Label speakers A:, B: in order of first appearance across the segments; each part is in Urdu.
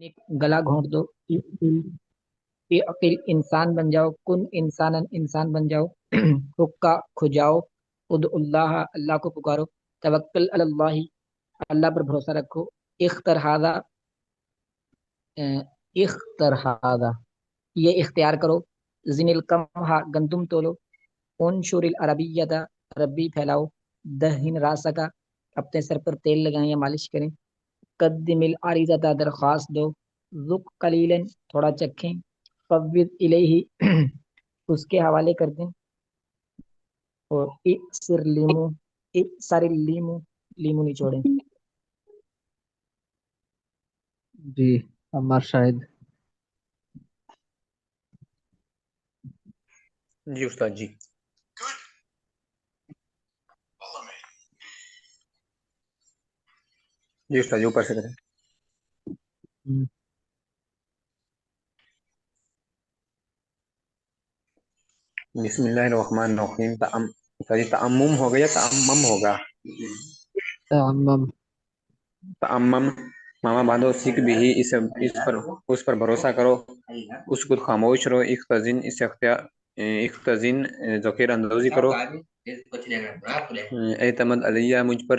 A: ایک گلا گھونٹ دو، عقل انسان بن جاؤ، کن انسان انسان بن جاؤ، حقا کھجاؤ، اد اللہ اللہ کو پکارو، توکل علی اللہ اللہ پر بھروسہ رکھو، اختر ہادہ اختر ہادہ یہ اختیار کرو، زن القمح گندم تولو، انشر العربیت عربی پھیلاؤ، دہن راسک اپنے سر پر تیل لگائیں یا مالش کریں، قدم العریضۃ درخواست دو، ذق قلیلا تھوڑا چکھیں، فوض الیہ اس کے حوالے کر دیں، اور اکسر لیمو اکسر لیمو لیمو نچوڑیں۔
B: جی عمار شاہد۔
C: جی استاد جی۔ جی استاد جی اوپر سے کریں۔ بسم اللہ الرحمن الرحیم۔ تعمم ہوگا یا تعمم ہوگا؟
B: تعمم۔
C: تعمم ماما باندھو، سکھ بھی ہی اس پر بھروسہ کرو، اس کو خاموش رہو، اختزن ذخیر اندوزی کرو، اعتمد علیہ مجھ پر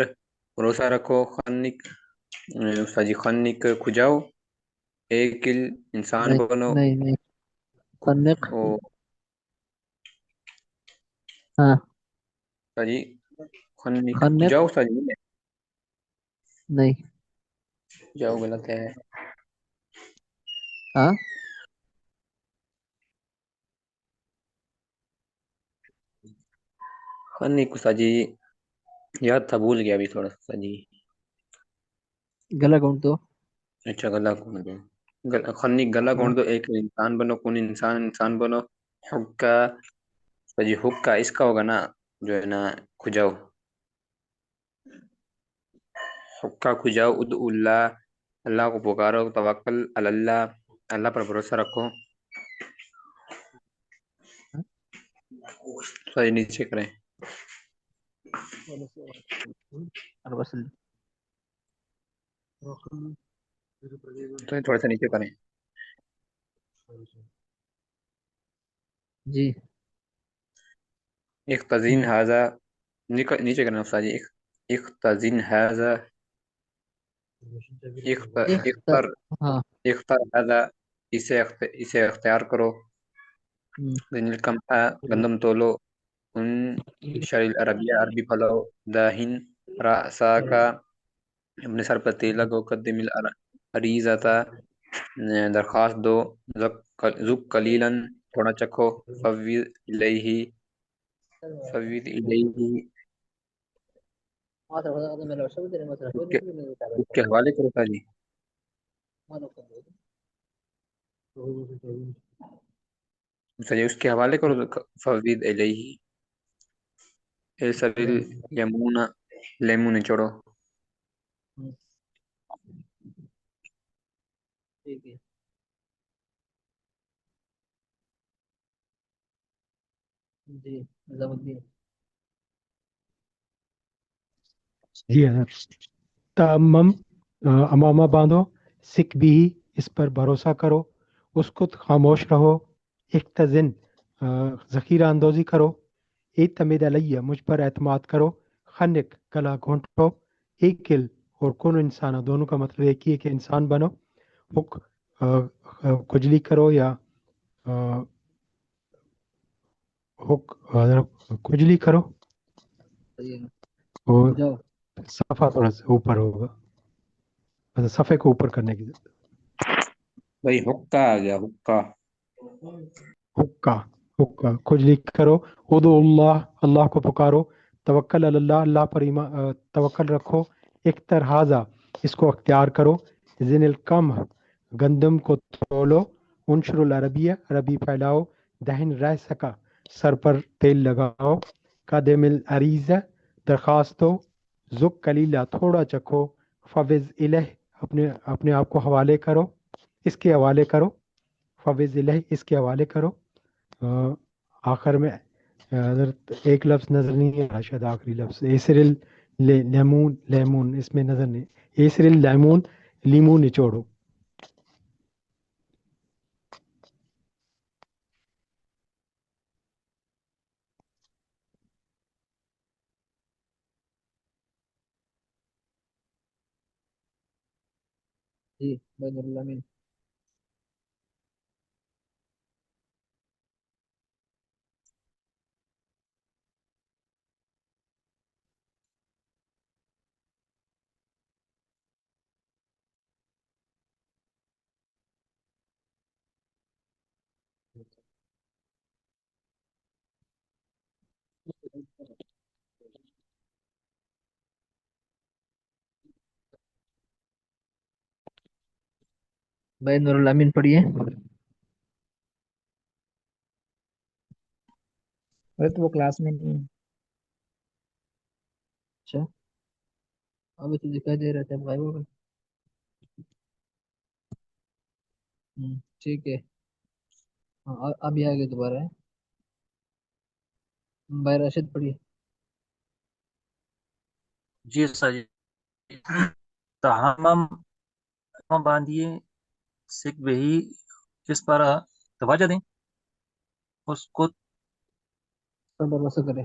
C: بھروسہ رکھو، خنک استاد جی خنک کھجاؤ، ایکل انسان
B: نہیں
C: بنو،
B: نہیں نہیں، خنق۔
C: او
B: ہاں
C: استاد جی خنک
B: خنق
C: کھجاؤ استاد جی
B: نہیں۔
C: جاؤ غلط ہے۔
B: ہاں
C: خنک استاد جی یاد تھا، بھول گیا ابھی تھوڑا سا استاد جی۔
B: گلا گھونٹ دو۔
C: اچھا گلا گھونٹ دو، خنک گلا
B: ہاں
C: گھونٹ دو، ایک انسان بنو، کون انسان انسان بنو، حکا استاد جی حکا اس کا ہوگا نا جو ہے نا کھجاؤ، حکا کھجاؤ، ادعو اللہ اللہ کو پکارو، توکل علی اللہ اللہ پر بھروسہ رکھو، استاد جی نیچے کریں، تو تھوڑا سا نیچے کریں۔
B: جی
C: اختزین ھذا نیچے کرنا استاد جی، اختزین ھذا اختر
B: ہاں
C: اختر ھذا اسے اختیار کرو، ذن القمح گندم تولو، ان شر العربیہ عربی پھلاؤ، داہن رأسا کا اپنے سر پر تیل لگو، قدم العریضۃ درخواست دو، ذق قلیلاً تھوڑا چکھو، فوض الیہ فوض الیہ اس کے حوالے کرو تھا جی، چلیے اس کے حوالے کرو، فوض الیہ ایسر الیمون لیمون نچوڑو،
B: ٹھیک ہے۔ جی نظام الدین۔
D: جی حضرت، تمم امامہ باندھو، سکھ بھی اس پر بھروسہ کرو، اس کو خاموش رہو، اختزن ذخیرہ اندوزی کرو، اعتمد علیہ مجھ پر اعتماد کرو، خنق گلا گھونٹو، ایکل اور کون انسان دونوں کا مطلب ایک ہی ہے کہ انسان بنو، حک کجلی کرو یا حک کجلی کرو، اور
B: جاؤ
D: صفحہ تھوڑا سا اوپر ہوگا، مطلب صفحے کو اوپر کرنے کی
C: بھائی حکا آ گیا، حکا
D: حکا حکا کجلی کرو، ادعو اللہ اللہ کو پکارو، توکل علی اللہ اللہ پر توکل رکھو، اختر ھذا اس کو اختیار کرو، زن القمح گندم کو تولو، انشر العربیہ عربی پھیلاؤ، دہن رہ سکا سر پر تیل لگاؤ، قدم العریضہ درخواست دو، ذق قلیلہ تھوڑا چکھو، فوض الہ اپنے آپ کو حوالے کرو، اس کے حوالے کرو، فوض الہ اس کے حوالے کرو۔ آخر میں حضرت ایک لفظ نظر نہیں ہے، شاید آخری لفظ ایسر لیمون، لیمون اس میں نظر نہیں، ایسر لیمون لیمو نچوڑو۔
B: جی بین الامین. بین الامین پڑھیے.
A: ارے تو وہ کلاس میں نہیں ہے.
B: اچھا ابھی تو دکھائی دے رہا تھا غائب ہو گئے. ٹھیک ہے. ہاں ابھی آگے دوبارہ ہے. بھائی راشد پڑھیے.
E: جی سر جی. تحمم باندھیے سکھ بہی اس پر توجہ دیں اس کو
B: صبر وسع کرے.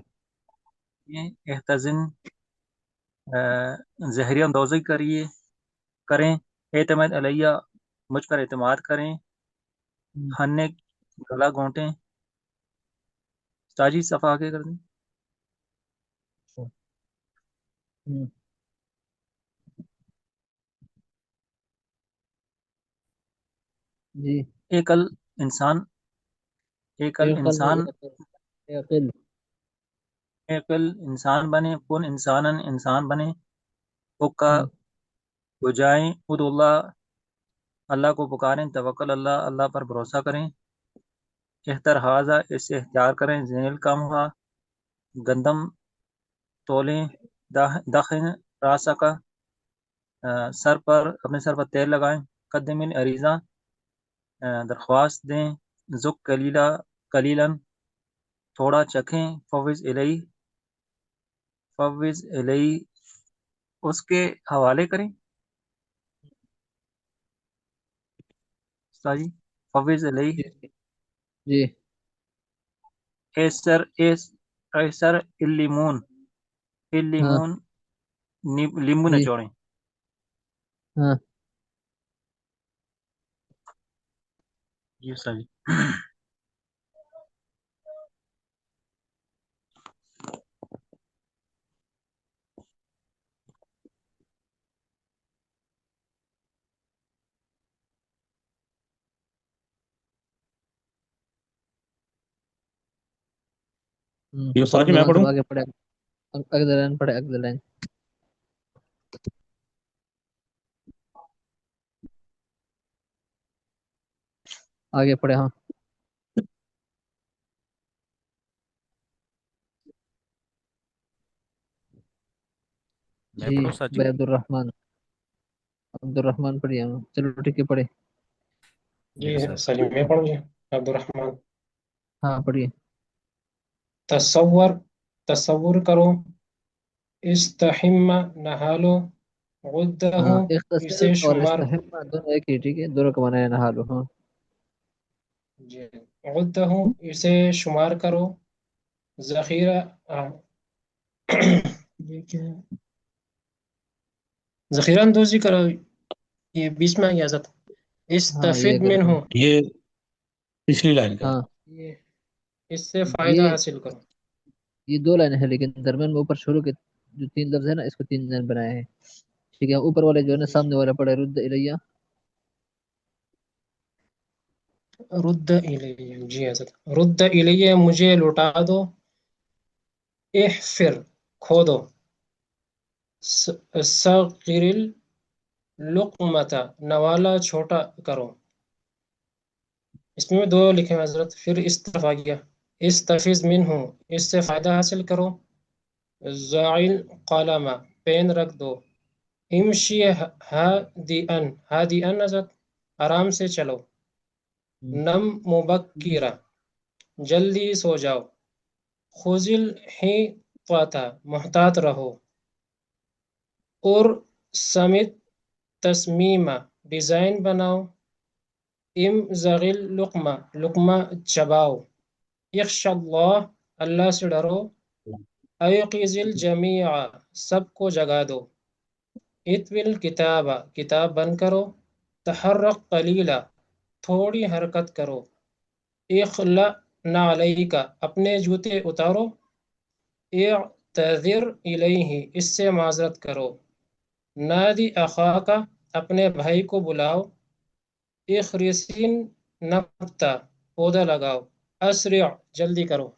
E: احتزن زہری اندوزی کریں اعتماد علیہ مجھ پر اعتماد کریں ہننے گلا گھونٹیں. تاجی صفحہ آگے کر دیں.
B: جی
E: ایکل انسان ایکل انسان بنے کن انسان بنے کا بجائیں خود اللہ کو پکاریں توکل اللہ پر بھروسہ کریں. احتر حاضہ اس سے اختیار کریں زینل کم ہوا گندم تولیں دخن راسا کا اپنے سر پر تیل لگائیں. قدم العریضہ درخواست دیں. زک کلیلاً تھوڑا چکھیں. فوز الی اس کے حوالے کریں. جی فوز الی
B: جی
E: ایسر اللیمون
B: ہاں
E: لیمبو
B: جی
E: نچوڑیں.
B: ہاں
E: جی سر جی.
F: یہ
B: فخر
F: استاد جی میں
B: زمان
F: پڑھوں.
B: صاحب آگے پڑھے. اگلے لائن پڑھے اگلے لائن. آگے پڑھے. ہاں
E: میں
B: جی
E: پڑھوں سر جی.
B: بھائی عبد الرحمن پڑھیے. چلو ٹھیک ہے پڑھے.
F: جی سلیم میں پڑھوں. جی عبد الرحمن.
B: ہاں پڑھیے.
F: تصور کرو استحم نہا لو غدہ
B: ہاں اختصر
F: اسے
B: اور
F: شمار.
B: استحم دونوں ایک ہی. ٹھیک ہے دونوں کا معنی ہے نہا لو. ہاں
F: جی غدہ اسے شمار کرو. ذخیرہ یہ کیا ہے؟ ذخیرہ اندوزی کرو. یہ بیچ میں آ گیا ذات.
B: ہاں یہ
F: استفید
B: غلط
F: منہ
B: ہے.
F: یہ پچھلی لائن کا.
B: ہاں
F: یہ اس سے فائدہ
B: یہ
F: حاصل کرو.
B: یہ دو لائنیں ہیں لیکن درمیان میں اوپر شروع کے جو تین لفظ ہے نا اس کو تین لائن بنائے ہیں. ٹھیک ہے اوپر والے جو ہے نا سامنے والا پڑھے رد الیہ.
F: رد الیہ. جی حضرت. رد الیہ مجھے لوٹا دو. احفر کھودو. صغر اللقمۃ نوالا چھوٹا کرو. اس میں دو لکھے ہیں حضرت. پھر اس طرف آ گیا استفز منہ اس سے فائدہ حاصل کرو. زائل قلم پین رکھ دو. امشی ہادئن حضرت آرام سے چلو. نم مبکرہ جلدی سو جاؤ. خذل حطۃ محتاط رہو. اور سمت تصمیمہ ڈیزائن بناؤ. ام زغل لقمہ چباؤ. یخش اللہ اللہ سے ڈرو. ایقظ الجمیع سب کو جگا دو. اتول کتاب بند کرو. تحرک قلیلا، تھوڑی حرکت کرو، اخلا نعلیک، اپنے جوتے اتارو، اعتذر الیہ، اس سے معذرت کرو، نادی اخاکا، اپنے بھائی کو بلاؤ، اخرسین نبتا، پودا لگاؤ، اسرع، جلدی کرو،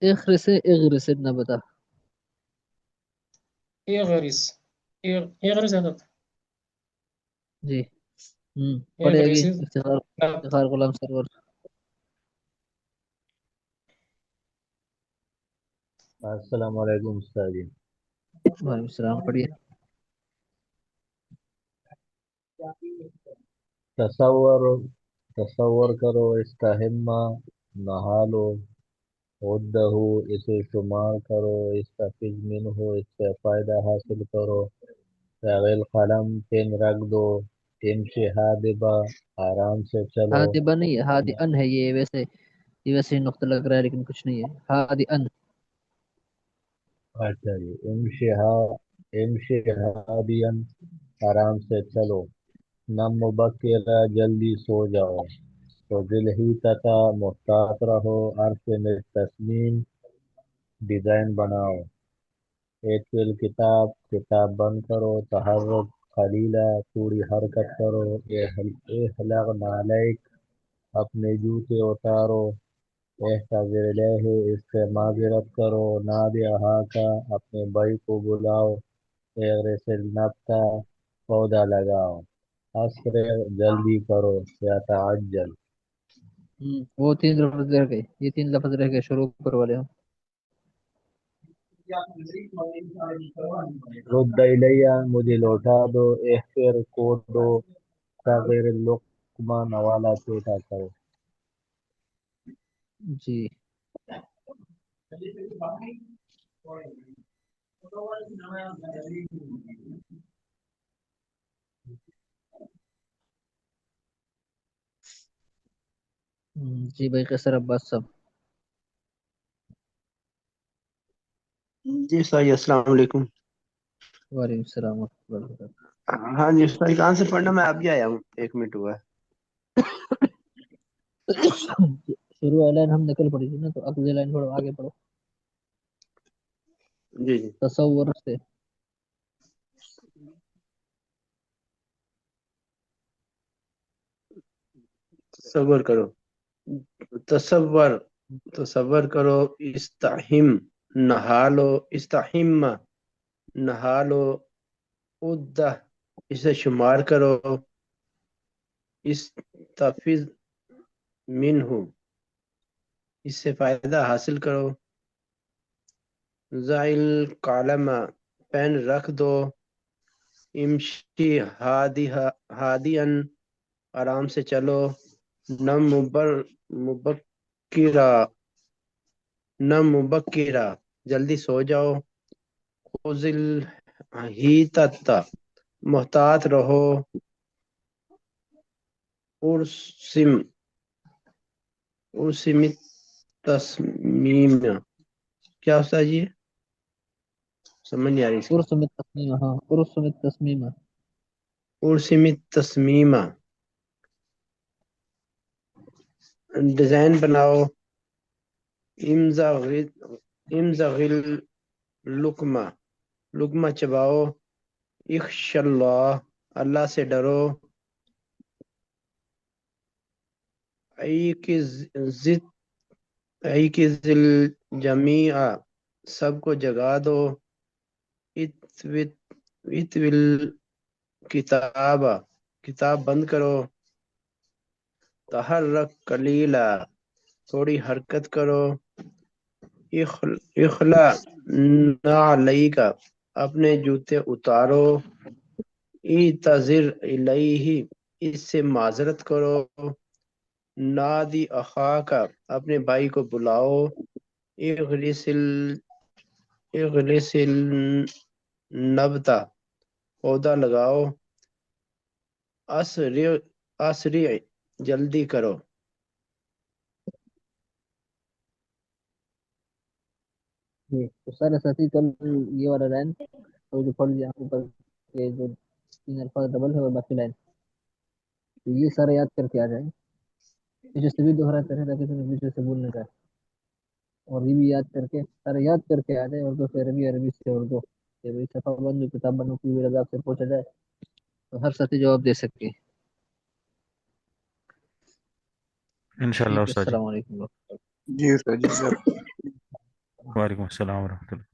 B: اغرس نہ بتا.
F: اغرس، اغرس ہے تو
B: جی پڑھے گی
F: اغرس نبتا.
B: افتخار غلام سرور.
G: السلام علیکم استاد جی.
B: وعلیکم السلام. پڑھیے.
G: تصور تصور کرو، استہما، نہا لو، عدہ، اسے شمار کرو، استفز منہ، اس سے فائدہ حاصل کرو، شاغل قلم، پین رکھ دو، امشی حادبہ، آرام سے چلو.
B: ہادی نہیں ہے، ہادی ان ہے. یہ ویسے ہی نقطہ لگ رہا ہے لیکن کچھ نہیں ہے. ہادی ان.
G: اچھا جی. امشی حادین، آرام سے چلو. نم مبکرہ، جلدی سو جاؤ. تو دل ہی تتا، محتاط رہو. عرف میں تصمیم، ڈیزائن بناؤ. ایک کتاب، کتاب بند کرو. تحرک خلیلہ، تھوڑی حرکت کرو. احلق نعلیک، اپنے جوتے اتارو. احتضر الیہ، اس سے معذرت کرو. نادی اہاکا، اپنے بھائی کو بلاؤ. اغرسل نبتا، پودا لگاؤ. اسرع، جلدی کرو. یا تعجل.
B: وہ 3 لفظ رہ گئے، یہ 3 لفظ رہ گئے شروع پر والے ہم.
G: رد الیہ، مجھے لوٹا دو. احفر، کوٹ دو. صغیر لقمہ، نوالا چھوٹا کرو.
B: جی جی بھائی قیصر عباس صاحب.
H: جی استاد جی، السلام علیکم.
B: وعلیکم السلام ورحمۃ اللہ وبرکاتہ.
H: ہاں جی استاد جی، کہاں سے پڑھنا؟ میں ابھی آیا ہوں، 1 منٹ ہوا ہے.
B: شروع والی لائن ہم نکل پڑی تھی نا، تو اگلی لائن پڑھو، آگے پڑھو.
H: جی جی.
B: تصور سے.
H: تصور کرو، تصور تصور کرو. استحم، نہا لو. استحم، نہا لو. عدہ، اسے شمار کرو. استفز منہ، اس سے فائدہ حاصل کرو. زائل قلم، پین رکھ دو. امشی ہادین، آرام سے چلو. نم مبکرہ، نم مبکرہ، جلدی سو جاؤ. خذل ہیتت، محتاط رہو. ارسم تصمیم، کیا استاد جی؟ سمجھ نہیں آ رہی اس کی.
B: ارسم التصمیم. ہاں ارسم التصمیم.
H: ارسم تصمیم، ڈیزائن بناؤ. امزغ لقمہ، لقمہ چباؤ. اخش اللہ، اللہ سے ڈرو. ایقظ الجمیع، سب کو جگا دو. اتول کتاب، کتاب بند کرو. تحرک قلیلا، تھوڑی حرکت کرو. اخلا نعلیک، اپنے جوتے اتارو. اعتذر الیہ، اس سے معذرت کرو. نادی اخاک، اپنے بھائی کو بلاؤ. اغرس النبتا، پودا لگاؤ. اسرع، جلدی کرو.
B: جی تو سارے ساتھی کل یہ والا لائن تو جو پڑھ لیا اوپر کہ جو 3 الفاظ ڈبل ہے اور باقی لائن، تو یہ سارے یاد کر کے آ جائیں، پیچھے سے بھی دہراتے رہیں تاکہ تمہیں پیچھے سے بھول نہ جائے، اور یہ بھی یاد کر کے سارے یاد کر کے آ جائیں، اردو سے عربی، عربی سے اردو، کہ بھائی صفحہ بند جو کتاب بنو کی ہوئی آپ سے پوچھا جائے تو ہر ساتھی جواب دے سکے.
I: انشاءاللہ
B: ٹھیک ہے،
I: استاد جی.
B: السلام علیکم.
J: جی استاد جی سر.
I: وعلیکم السلام ورحمۃ اللہ.